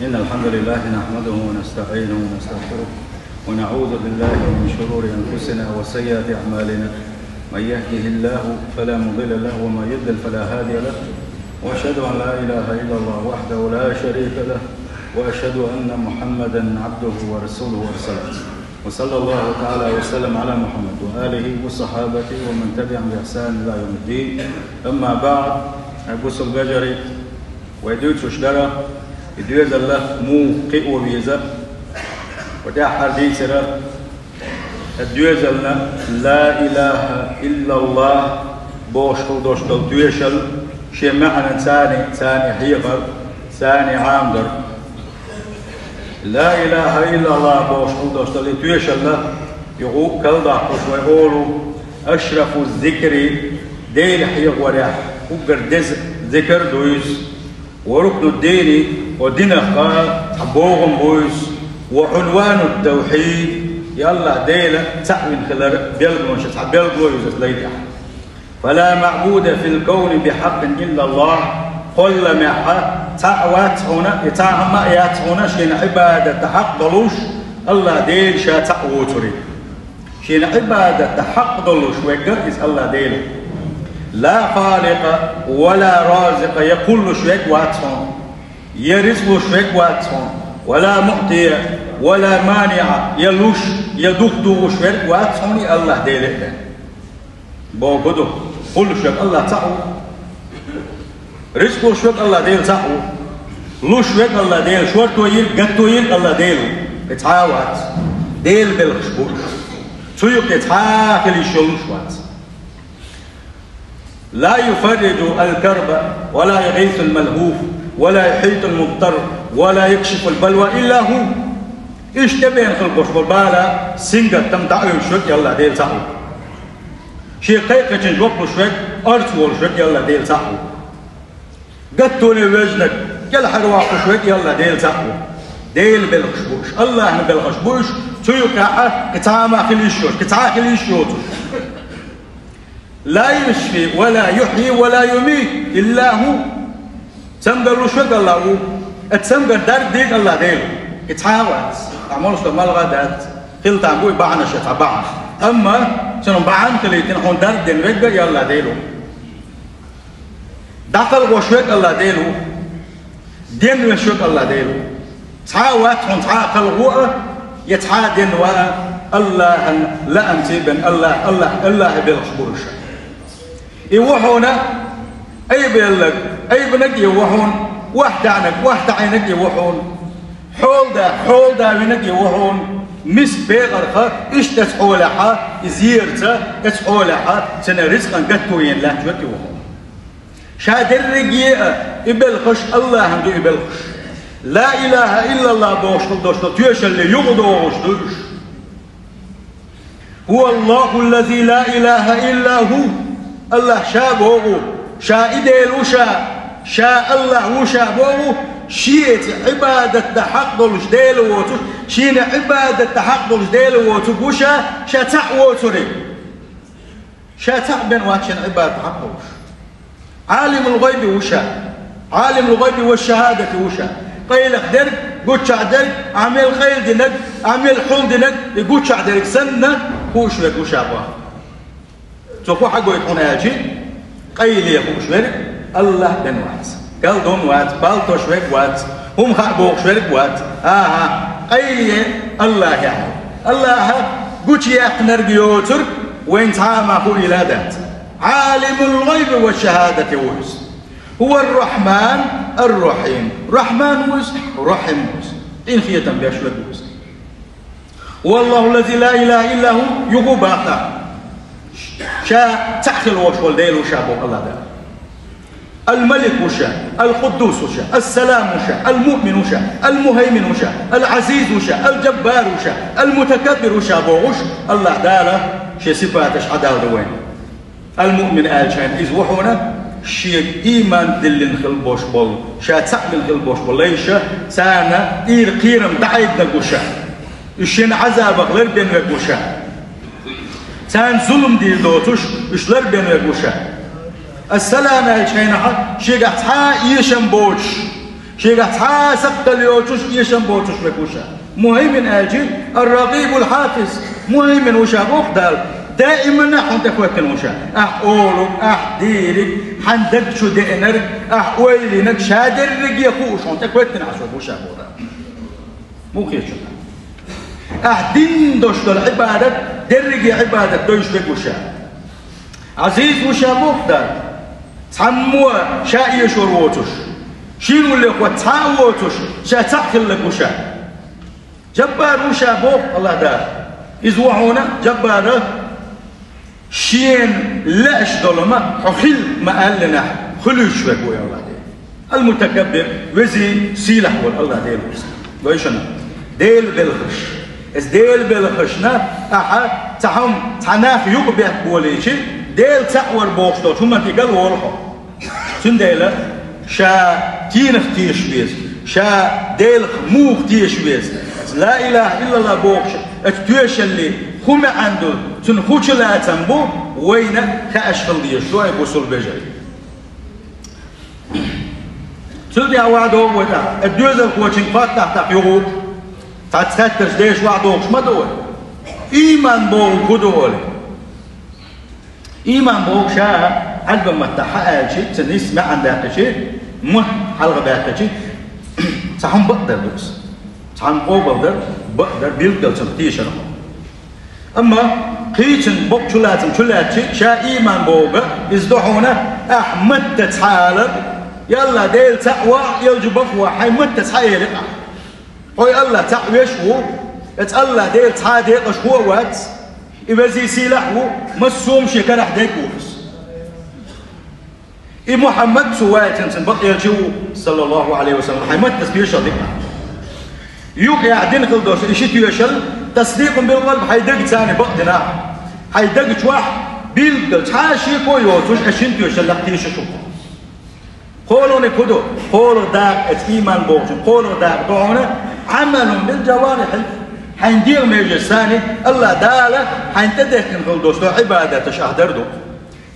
إن الحمد لله نحمده ونستعينه ونستغفره ونعوذ بالله من شرور أنفسنا وسيئات أعمالنا. من يهده الله فلا مضل له ومن يضلل فلا هادي له، وأشهد أن لا إله إلا الله وحده لا شريك له، وأشهد أن محمدا عبده ورسوله ورسوله. وصلى الله تعالى وسلم على محمد وآله وصحابته ومن تبعهم بإحسان إلى يوم الدين. أما بعد، أبوس الججري ويدوت شدرة يدوز الله مو قئ وبيزا ودا حديث الدوز لنا لا إله إلا الله بوشل دوشل دوشل شيء معنى ثاني حيقر ثاني عامدر. لا إله إلا الله بوشل دوشل دوشل يقول كلا ويقولوا أشرف الذكر ديل حيق وريح وقردز ذكر دويس وركن الدين ودين بوغم بويس وعنوان التوحيد يلا ديلا تعوين خلال بيلغلون شتح بيلغلو يوزت ليدح. فلا معبود في الكون بحق إلا الله. قل معها تعوات هنا يتعمى يات هنا شين عبادة حق ضلوش الله ديل شا تعوتري شين عبادة حق ضلوش ويقرئز الله ديل. لا خالق ولا رازق يقول شويك واتهم يرزق شويك واتهم ولا معطي ولا مانع يلوش يدخدو شويك واتهم الله ديلك بوجده كل شويك الله تعو رزق شويك الله ديل تعو لوش شويك الله ديل شورتو يل قطو يل الله ديل بتعاوات ديل بالخشبوش سيوك يتحاكل يشلوش لا يفرج الكرب ولا يغيث الملهوف ولا يحيط المضطر ولا يكشف البلوى إلا هو. إيش تبين خلقش بالبالا سنجة تمتعي شوك يلا ديل صحو شي قيقة جنجوك شوك أرتول شوك يلا ديل صحو قطوني وزنك يلا حرواق شوك يلا ديل صحو ديل بالخشبوش الله بالخشبوش تيوكاحة كتعامى خليشوش كتعامى خليشوش لا يشفي ولا يحيي ولا يميت إلا هو. تنقل شوك الله هو تنقل دار ديك الله ديل يتحاوت تعملوا شو مالغادات خل تعبوي بعنا شتا بعن أما شنو بعن كليتين هون دار دين رجع يلا ديلو دخل وشوك الله ديلو دين وشوك الله ديلو تحاوت هون تحاقل هو يتحادن الله لا أنتبن الله بالخبرش يوحونا أي بيلك أي بنك يوحون واحد عنك واحد عينك يوحون حول دا بنك يوحون مس بيغرخة إيش تسحولها زيرته تسحولها سنة رزقا قطوين لا شوك يوحون شادر رجيئة إبلخش الله عنده إبلخش لا إله إلا الله بوشل دوشل تيش اللي يغضوش دوش. هو الله الذي لا إله إلا هو. الله شاء بوغو شاء إديل وشاء شاء الله وشاء بوغو شيت عبادة حق دولش ديل ووتوش شين عبادة حق دولش ديل ووتوش وشاء شاء تعوتري شاء تعبن واتشن عبادة حق دولش. عالم الغيب وشاء عالم الغيب والشهادة وشاء قيل درك قوتش عدرك عمل خيل دينك عمل حول دينك يقوتش عدرك سنة هوش لك وشاء بوغو تقول حقه يكون هاجي قيل يقول شويك الله بن وات قال دون وات بالتو شويك وات هم خابوك شويك وات قيل الله يعني الله قوتش يقنر بيوتر وين تعامه إلى ذات عالم الغيب والشهادة ويس هو الرحمن الرحيم رحمن ويس رحم ويس إن خيتا بيشويك ويس والله الذي لا إله إلا هو يقوب آخر شاء تحخل وشول ديل وشابوك الله دار. الملك وشاء القدوس وشاء السلام وشاء المؤمن وشاء المهيمن وشاء العزيز وشاء الجبار وشاء المتكبر وشابوش الله دار شي صفاتش عدال دوين. المؤمن آل شان إذ وحونا شيء إيمان دل نخلبوش بول شاء تعمل نخلبوش بول ليش سانا إير قيرم دعيد نقوشا إشين عذابك غير بين نقوشا سان ظلم دي دوتوش إشلر بين نقوشا السلام عليكم شيء قطعة يشم بوش شيء حاسق اليوتش يشم بوتش بكوشا مهم أجي الرقيب الحافظ مهم وشا بوخدال دائما نحن تكوتن وشا أقولك أحديرك حندك شو دينرك أحويلك شادرك يخوش هون تكوتن عشو وشا بورا مو كيف شو أحدين دوش العبادة درجي عبادة دوش بكوشا عزيز وشا بوخدال تحموا شائي شروتش شيلوا اللي اخوة تعاوتش شا تحكي لك وشا جبار وشا بوخ الله دار يزوعونا جبار شين لاش ظلمة حخل ما قال لنا خلوش بكو يا الله دي المتكبر وزي سيلح والله ديل ويشنا ديل بالخش اس ديل بالخشنا احا تحم تناخ يقبع بوليشي ديل تعور بوخشتو ثم تقل ورحو سنديلا شا تينخ تيش بيز شا ديل موخ تيش بيز لا اله الا الله بوخش اتويش اللي هم عنده تنخوش لا تنبو وين كاشغل دي شوي بوصل بجاي سلدي اوعدو ودا الدوزل كوتشين فات تحت يغوب تاتخاتش ديش وعدوش ما دول ايمان بول كدول ايمان بول شا عقب ما تحقق شيء تنسمع عن ذاك شيء مه حلقه ذاك شيء صحن بقدر دوس صحن بقدر بيلقى تنتيش اما قيتن بوك شلاتم شا ايمان بوغا ازدحونا احمد تتحالب يلا ديل تقوى يلجب بفوا حيمد تتحايل هوي الله تعويش هو الله ديل تحادي اشهو وات إذا زي سلاحه مسوم شي كان حداك وفس إي محمد سوات تنسن بقي الجو صلى الله عليه وسلم حيمد تسبيح شديق يوقع عدين خلدوش إشيت يشل تصديق بالقلب حيدق ثاني بقدنا حيدق شواح بالقلب حاشي كويوتوش أشنت يشل لقتيش شوف قولوا نكدو قولوا داق إيمان بوجن قولوا داق دعونا عمل بالجوارح حندير ميجي الثاني الله داله حنتدك نقول عبادة تشهدر دو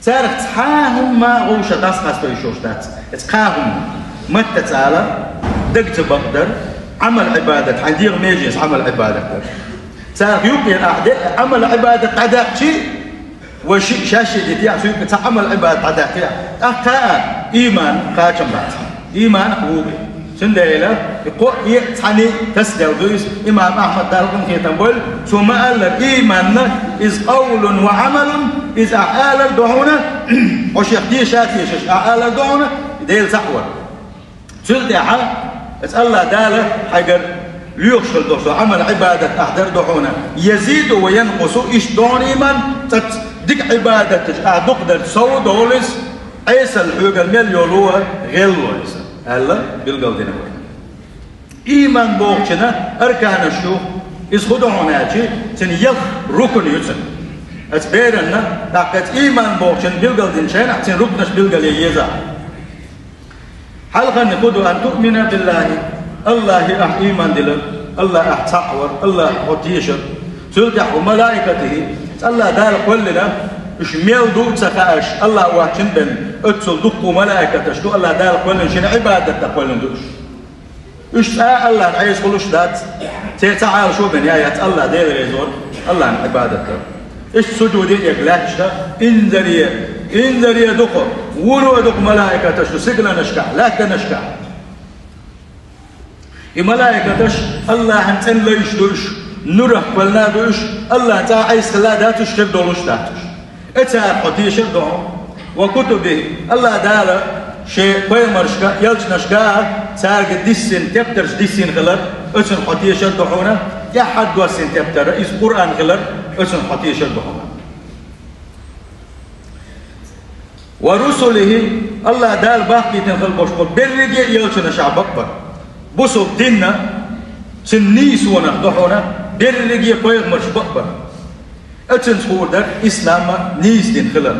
تارك تحاهم ما غوشة تسقط في الشوشتات تقاهم متى تعالى دقت بقدر عمل عبادة حندير ميجي عمل عبادة تارك يمكن عمل عبادة عداء شيء وشيء شاشة ديتيا شو عمل عبادة عداء فيها أكان إيمان قاچم بعد إيمان قوي سنديلا يقول يعني تسدل دويس إمام أحمد داركم في تنبول ثم قال إيمان إذ قول وعمل إذ أعال الدعونا وش يختي شاتي شش أعال الدعونا ديل سحور سلدي حال الله داله حجر ليخشل دوسو عمل عبادة أحضر دعونا يزيد وينقص إيش دون إيمان تدك عبادة أدقدر سو دولس عيسى الحوق المليولوه غير لويس هلا بالقلدنا إيمان بوقتنا أركان الشوق إذ خدعونا شيء تنيل ركن يتسن أتبيرنا تاقت إيمان بوقتنا بالقلدنا شيء نحتن ركنش بالقلي يزا حلقا نقول أن تؤمن بالله الله إيمان دل الله تقوى الله وتيشر سلطح وملائكته الله دال كلنا إيش ميل دو تسكاش الله واحد بن أتصل دقوا ملائكة شو الله دال كلنا شن عبادة كلنا دوش إيش الله عايز كلش دات تعال شو بن يا الله دير يزور الله عبادة إيش سجود يقلاش إنذرية دقوا ولو دق ملائكة شو سجنا نشكع لا تنشكع الملائكة الله هنتن ليش دوش نروح ولا دوش الله تا عايز خلا داتش تبدلوش داتش إتا حتيش الدعاء وكتبه الله داله شيء بيمرشكا يلش نشكا سارق ديسين تبترش ديسين غلر إتن حتيش الدعونا يا حد واسين تبتر إذ قرآن غلر إتن حتيش الدعونا ورسله الله دال باقي تنخل بشكل بالرجع يلش نشعب أكبر بصوب ديننا سنيس ونخدحونا بالرجع بيمرش أكبر أتن صور در إسلام نيس دين خلال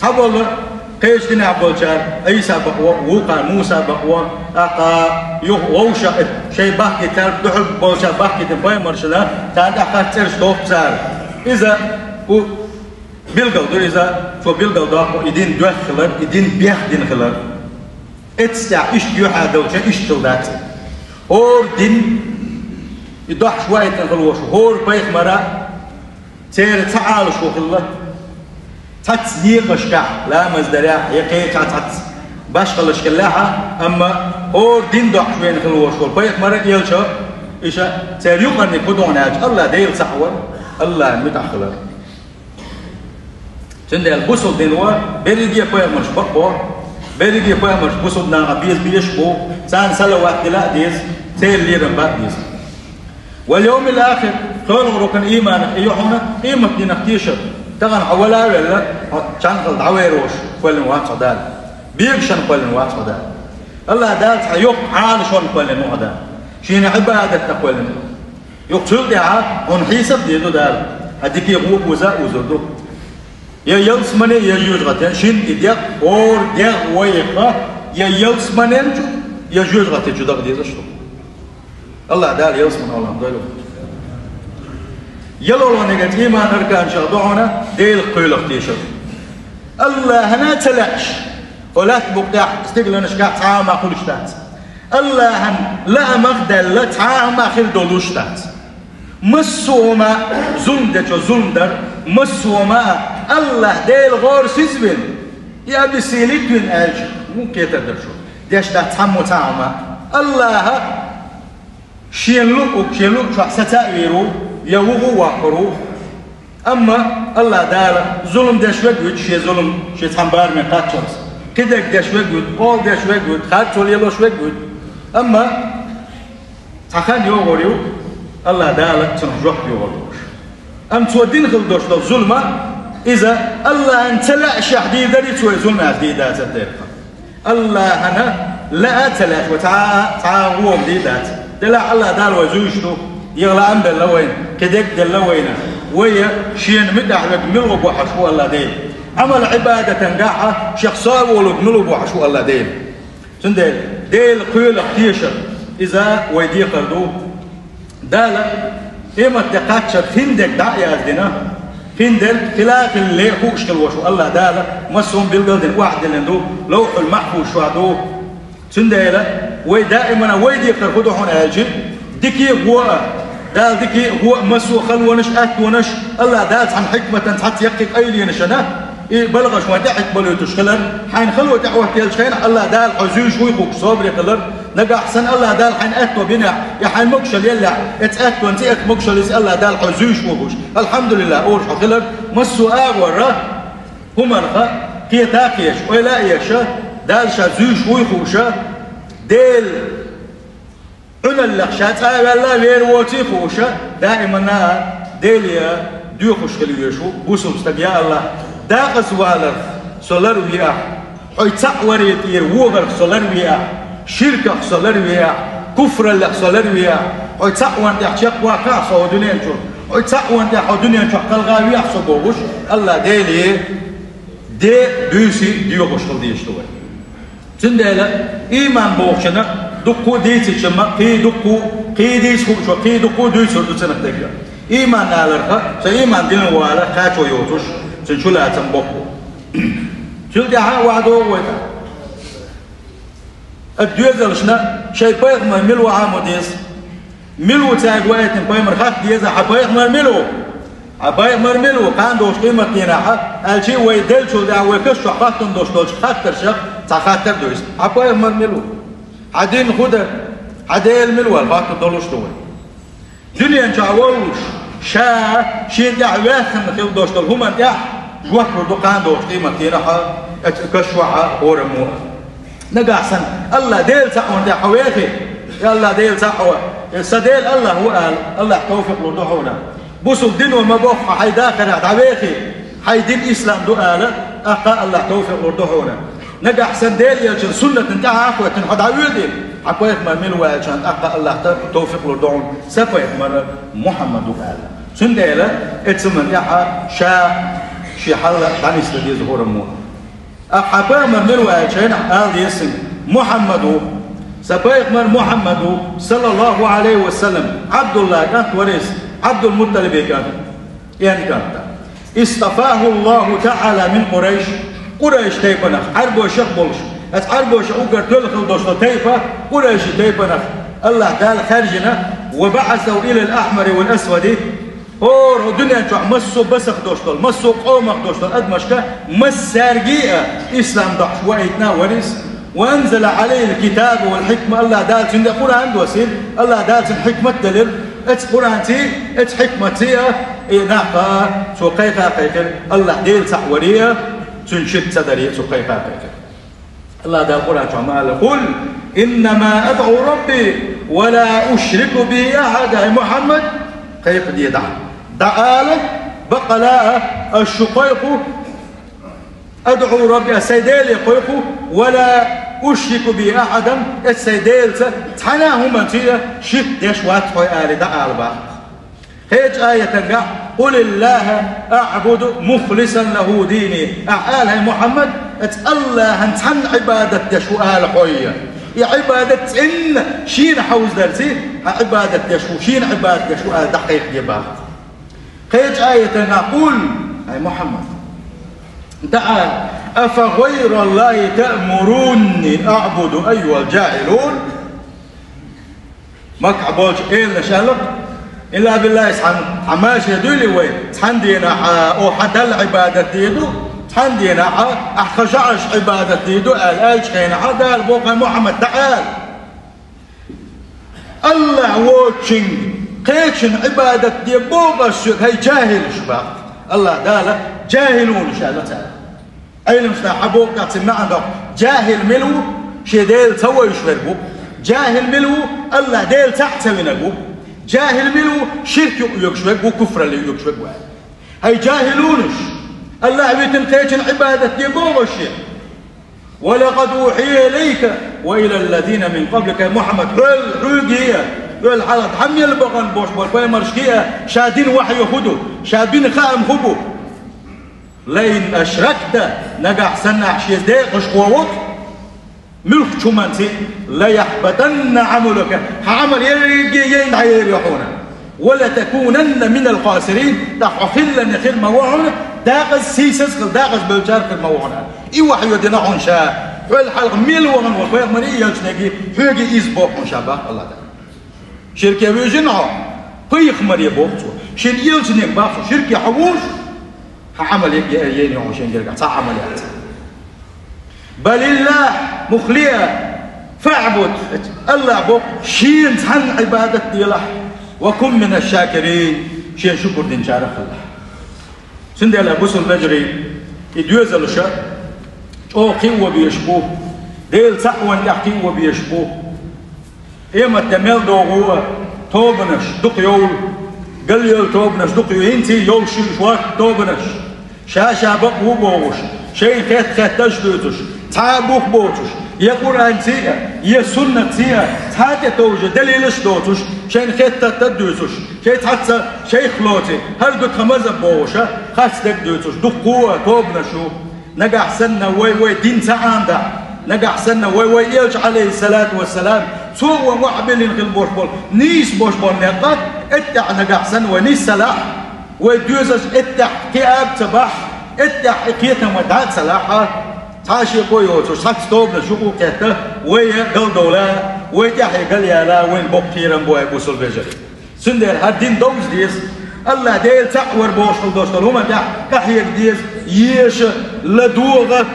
حبول قيش دين عبول شار عيسى بقوة وقع موسى بقوة أقا يوشا شيء باقي تار دحب بوشا باقي تنفاي مرشدا تاد أقا ترش دوف زار إذا بيلغل دو إذا شو بيلغل دو أقو إدين دوخ خلال إدين بيخ دين خلال اتستع إيش يوحى دوشة إيش تلدات هور دين يضح شوية تنخلوش هور بيخ مرا تير تعال شو خلا تتسيق شكا لا مزدريا يقي تات باش خلش كلاها أما هور دين ضح شوية نخلوش هور بيخ مرا يلشا إيشا تير يقرن كدون هاج الله ديل صحور الله متأخر تندل بوسو دينوا بيريديا بيخ مرش بقبور بيريديا بيخ مرش بوسو دنا بيز بيشبو سان سلوات دلا ديز تير ليرن بعد ديز واليوم الآخر خلوا ركن إيمان أيوحنا قيمة دينكتيشة تغن حولا ولا كان قل دعويروش كل واحد صدال بيكشن كل واحد صدال الله دال حيوق عال شون كل واحد شين عبادة كل يقتل دعاء ونحيسب ديدو دال هديك يقوم وزاء وزدو يا يلس مني يا يوجغتين شين إديق أور ديق ويقا يا يلس منين جو يا يوجغتين جو دق ديزشتو الله دال يلس من الله دايلو يلو نيجت إيمان أركان شغدونا ديل قيل اختيشر الله هنا تلعش ولا تبقى استقلنا شكا تعال ما كلش تات الله هن لا مغدل لا تعال ما خير دولوش تات مسوما زندج وزندر مسوما الله ديل غور سيزبن يا بسيلك من أجل مو كيتا درشو ديش تحمو تعما الله شيلوك شو ستأويرو يوغو واقرو أما الله دال ظلم داش وجود شيء ظلم شيء تنبار من قاتشرس كده داش وجود قول داش وجود خاتول يلوش وجود أما تخان يوغوريو الله دال تنجح يوغوريوش أم تودين خلدوش لو ظلمة إذا الله انتلع شحدي دري توي ظلمة عديدات الدرقة الله هنا لا تلاش وتعاوم ديدات دلع الله دال وزوجته يغلى عن باللوين كدك دلوينا ويا شين مدحلك ملوب وحشو الله دين عمل عبادة تنقاحة شخصا ولد ملوب وحشو الله دين سندل ديل قيل اختيشة إذا ويدي قردو دالا إما تقاتشر فندك دعيا الدنا فندل خلاف اللي خوش كالوشو الله دالا مسهم بالقلدن واحد لندو لوح المحفوظ شوادو سندل ودائما ويدي قردو هنا أجل دكي هو دال دكي هو مسو خلونش أكونش الله دال عن حكمة حتى يقف أيلي نشنا بلغش ما دحك بلو تشخلر حين خلوة دعوة تيلشين الله دال حزوش ويخوك صبري قلر نقع أحسن الله دال حين أتو بنا يا حين مكشل يلا اتأتو انت اك مكشل الله دال حزوش ويخوش الحمد لله أورش خلر مسو أغورا هما رخا كي تاكيش ولا يشا دال شزوش ويخوشا ديل أنا اللخشات أنا ويروتي خوشة دائما ديليا ديوخش خليوشو بوسم استبيا الله داقس والر سولر ويا حي تعوري يطير وغر سولر ويا شركة سولر ويا كفر اللي سولر ويا حي تعوان تحشق واقع صو دنيا شو حي تعوان تحو دنيا شو قلقاوي أحسو بوش الله ديلي دي بيوسي ديوخش خليوشو تندلا إيمان بوخشنا دكو ديتي شما قي دكو قي ديس خوشو قي دكو ديس هردو سنك دكا إيمان نالرها سإيمان دين والا خاتو يوتوش سنشولا تنبوكو شل دعا وعدو ويتا الدوزلشنا شاي بايغمر ملو عامو ديس ملو تاق وايتن بايمر خاك ديزا حبايغمر ملو حبايغمر ملو كان دوش قيمة كيناحا الشي ويدل شو دعا ويكشو خاتن دوش دوش خاتر شخ تخاتر دوش حبايغمر ملو عدين خده عديل ملوال خاطر دولوش دوي دنيا نشاولوش شا شين دعواخن خيل دوش دول هما دع جوات ردقان دوش قيمة كيناحا كشوحا ورموها نقاحسن الله ديل تعوان دع حويخي يا الله ديل تعوان سديل الله هو قال الله توفق لدحونا بوسو الدين وما بوخ حي داخل عويخي حي دين إسلام دو قال أقا الله توفق لدحونا نجح سندال يجن سنة انتهى عقوة تنحد عويدين عقوة يكمل ملوى يجن أقا الله توفق لدعون سفا يكمل محمد قال سندال اتسمن يحا شي حالة تانيس لدي ظهور الموت أقا يكمل ملوى يجن قال يسن محمد سفا يكمل محمد صلى الله عليه وسلم عبد الله كانت وريس عبد المطلب كان يعني كانت اصطفاه الله تعالى من قريش قريش تيبنا حرب وشق بولش أتعربوش أوكر تلخل دوشتو تيفا قريش تيفا نخ الله تعالى خرجنا وبعثوا إلى الأحمر والأسود اور الدنيا جو مسو بسخ دوشتو مسو قومك دوشتو أدمشكا مس سارقية إسلام دحش وإتنا ورس وأنزل عليه الكتاب والحكمة الله دال سند قرآن دوسين الله دال سند حكمة دليل ات قرآن تي ات حكمة تي ناقا سو قيقا قيقا الله ديل سحورية تنشد صدرية سو قيقا قيقا الله دال قرآن تعمال قل إنما أدعو ربي ولا أشرك به أحد محمد قيق دي دعالة بقلاء الشقيق أدعو ربي السيديل يقيقوا ولا أشرك به أحدا السيديل تحناهم أنتيا شك ديشوات خوي آلي دعال بقى هيج آية تنقع قل الله أعبد مخلصا له ديني أعالها محمد الله هنتحن عبادة ديشو آل خويا يا عبادة إن شين حوز درسي عبادة ديشو شين عبادة ديشو آل دقيق يبقى هيج آية تنقع قل أي محمد تعال أفغير الله تأمروني أعبد أيها الجاهلون مكعبوش إلا شالق إلا بالله سبحانه عماش يدولي وين تحندينا أو حتى العبادة ديدو تحندينا أحخشعش عبادة ديدو الآيش خينا حدا البوقع محمد تعال الله ووتشنج قيتشن عبادة دي بوقع الشيخ هي جاهل شباب الله دالا جاهلون إن شاء الله تعالى أين مستحبوك تسمع عندك جاهل ملو شي ديل سوى يشفرقو جاهل ملو الله ديل تحت منقو جاهل ملو شرك يكشفقو كفر اللي يكشفقو هاي جاهلونش الله بيتنقيتن عبادة يبوغ الشيء ولقد أوحي إليك وإلى الذين من قبلك محمد حلقية الحلق حمي البغن بوش بوش مرشكية شادين وحي يخدو شادين خام خبو لين أشركت نجح سنة عشيز دقيقة شقووك ملك شمانتي لا يحبطن عملك عمل يين يريحونا ولا تكونن من الخاسرين تحفل نخيل موعنا داغز سيسس داغز بالجارك الموعنا إي وحي يدنعون شاء والحلق ملوان والبيض من إيه يلجنكي فيجي إزبوحون شابه الله تعالى شركة بيجنعه قيخ مريا بوقتو شن يلجنك باقو شركة حووش عمل يين عشان يرجع صح عمليات بل الله مخلية فاعبد الله بوك شين تحن عبادة ديله وكن من الشاكرين شين شكر دين شارخ الله سندي على بوسل بجري يدوز الشر او قوة بيشبوه ديل سحوان يحكي وبيشبوه ايما التميل دوغوه توبنش دق يول قال يول توبنش دق ينتي يول شوار توبنش شاشا بقو بوش شيء خيت تجدوتش تعبوك بوتش يا قرآن تيا يا سنة تيا تحت توجه دليلش دوتش شيء خيت تدوتش شيء حتى شيء خلوتي هرجو خمسة بوشة خاص تدوتش دقوة توبنشو نجح سنة وي دين سعادة نجح سنة وي يلج عليه الصلاة والسلام سوى وعبلين في البوشبول نيس بوشبول نقط اتع نجح سنة ونيس سلاح ويدوزش اتع كأب تباح اتع حكيتها ودعت سلاحها تاشي قويوتش ساكس توبنا شوكو كهته ويا قل دولا ويتحي قل يالا وين بوكتيرن بوي بوصل بجري سندر هادين دوز ديس الله ديل تعور بوشل دوشتل هما تح كحيك ديس يش لدوغة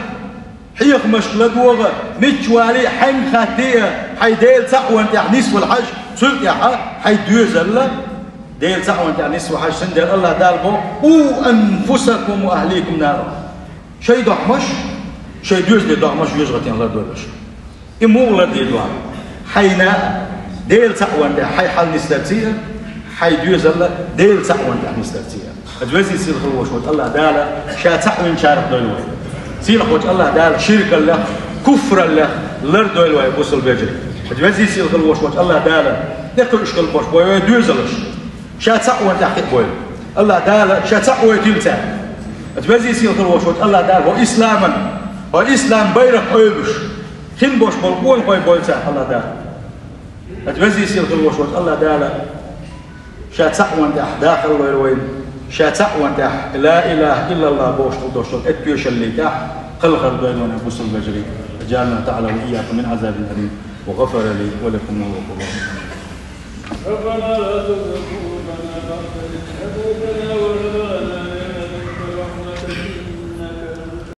حيخ مش لدوغة متشوالي حين خاتية حي ديل تعور تح نسو الحج سلت يا حي دوز الله ديل تعور تح نسو الحج سندر الله دالبو أنفسكم وأهليكم نارا شي دحمش شي دوز دي دحمش يجغتين الله دولش إمو لدي دوام حينا ديل تعور تح حي حل نسترسيه حي دوز الله ديل تعور تح نسترسيه أجوزي سير خلوش وش الله دالا شا تعوين شارف دولوي سير خوش الله دالا شرك الله كفر الله لر دولوي بوصل بيجري أجوزي سير خلوش وش الله دالا يقول إشكال بوش بوي دوزلش شا تعوين تحقيق بوي الله دالا شا تعوين تلتا أجوزي سير خلوش وش الله دالا هو إسلاما هو إسلام بيرق أيبش خين بوش بلقون قوي بويتا الله دالا أجوزي سير خلوش وش الله دالا شا تعوين تح داخل وين شاتع وانتح لا إله إلا الله بوش دوشل اتيوش اللي تح خلخر دوين بوصل بجري وجعلنا تعالى وإياكم من عذاب أليم، وغفر لي ولكم وهو غفور. ربنا لا تزغ قلوبنا بعد إذ هديتنا